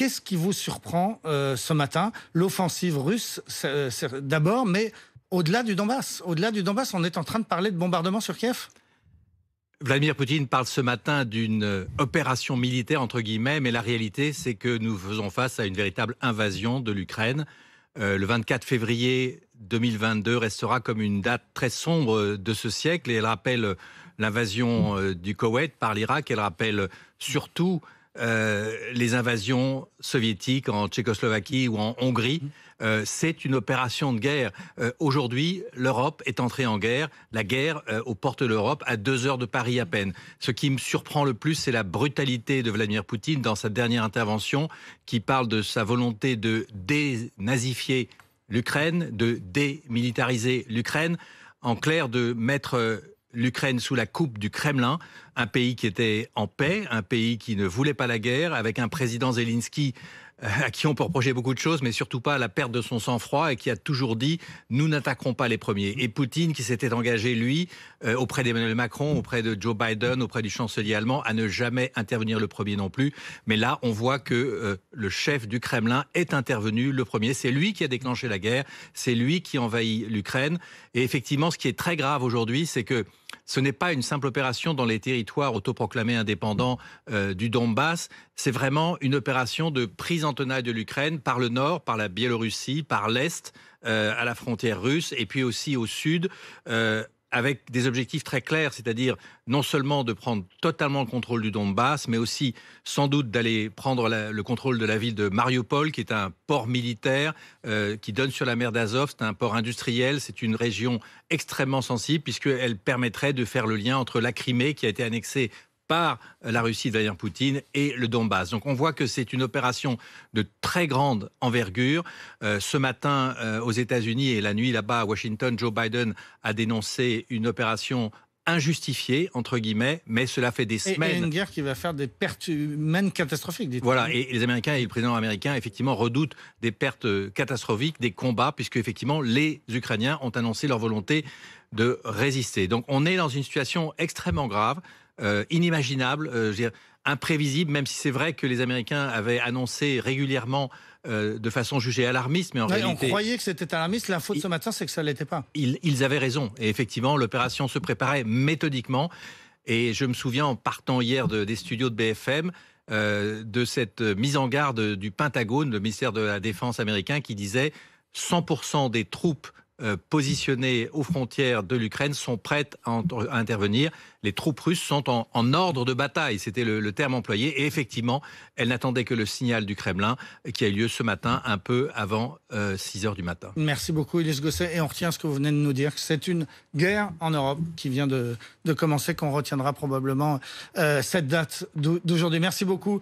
Qu'est-ce qui vous surprend ce matin? L'offensive russe, c'est d'abord, mais au-delà du Donbass. Au-delà du Donbass, on est en train de parler de bombardement sur Kiev? Vladimir Poutine parle ce matin d'une opération militaire, entre guillemets, mais la réalité, c'est que nous faisons face à une véritable invasion de l'Ukraine. Le 24 février 2022 restera comme une date très sombre de ce siècle et elle rappelle l'invasion du Koweït par l'Irak. Elle rappelle surtout les invasions soviétiques en Tchécoslovaquie ou en Hongrie. C'est une opération de guerre. Aujourd'hui, l'Europe est entrée en guerre. La guerre aux portes de l'Europe, à 2 heures de Paris à peine. Ce qui me surprend le plus, c'est la brutalité de Vladimir Poutine dans sa dernière intervention, qui parle de sa volonté de dénazifier l'Ukraine, de démilitariser l'Ukraine. En clair, de mettre l'Ukraine sous la coupe du Kremlin, un pays qui était en paix, un pays qui ne voulait pas la guerre, avec un président Zelensky à qui on peut reprocher beaucoup de choses, mais surtout pas la perte de son sang-froid et qui a toujours dit « nous n'attaquerons pas les premiers ». Et Poutine qui s'était engagé, lui, auprès d'Emmanuel Macron, auprès de Joe Biden, auprès du chancelier allemand, à ne jamais intervenir le premier non plus. Mais là, on voit que le chef du Kremlin est intervenu le premier. C'est lui qui a déclenché la guerre, c'est lui qui envahit l'Ukraine. Et effectivement, ce qui est très grave aujourd'hui, c'est que ce n'est pas une simple opération dans les territoires autoproclamés indépendants du Donbass. C'est vraiment une opération de prise en tenaille de l'Ukraine par le nord, par la Biélorussie, par l'est, à la frontière russe, et puis aussi au sud, avec des objectifs très clairs, c'est-à-dire non seulement de prendre totalement le contrôle du Donbass, mais aussi sans doute d'aller prendre le contrôle de la ville de Mariupol, qui est un port militaire qui donne sur la mer d'Azov. C'est un port industriel, c'est une région extrêmement sensible, puisqu'elle permettrait de faire le lien entre la Crimée, qui a été annexée par la Russie de Vladimir Poutine et le Donbass. Donc on voit que c'est une opération de très grande envergure. Ce matin, aux États-Unis et la nuit là-bas à Washington, Joe Biden a dénoncé une opération injustifiée, entre guillemets, mais cela fait des semaines. Et une guerre qui va faire des pertes humaines catastrophiques, dites-vous. Voilà, et les Américains et le président américain, effectivement, redoutent des pertes catastrophiques, des combats, puisque, effectivement, les Ukrainiens ont annoncé leur volonté de résister. Donc on est dans une situation extrêmement grave, inimaginable, je veux dire, imprévisible, même si c'est vrai que les Américains avaient annoncé régulièrement de façon jugée alarmiste, mais en réalité... On croyait que c'était alarmiste, l'info de ce matin, c'est que ça ne l'était pas. Ils avaient raison, et effectivement, l'opération se préparait méthodiquement, et je me souviens, en partant hier des studios de BFM, de cette mise en garde du Pentagone, le ministère de la Défense américain, qui disait 100% des troupes positionnées aux frontières de l'Ukraine sont prêtes à intervenir. Les troupes russes sont en ordre de bataille, c'était le terme employé. Et effectivement, elles n'attendaient que le signal du Kremlin qui a eu lieu ce matin, un peu avant 6 heures du matin. Merci beaucoup, Ulysse Gosset. Et on retient ce que vous venez de nous dire. C'est une guerre en Europe qui vient de commencer, qu'on retiendra probablement cette date d'aujourd'hui. Merci beaucoup.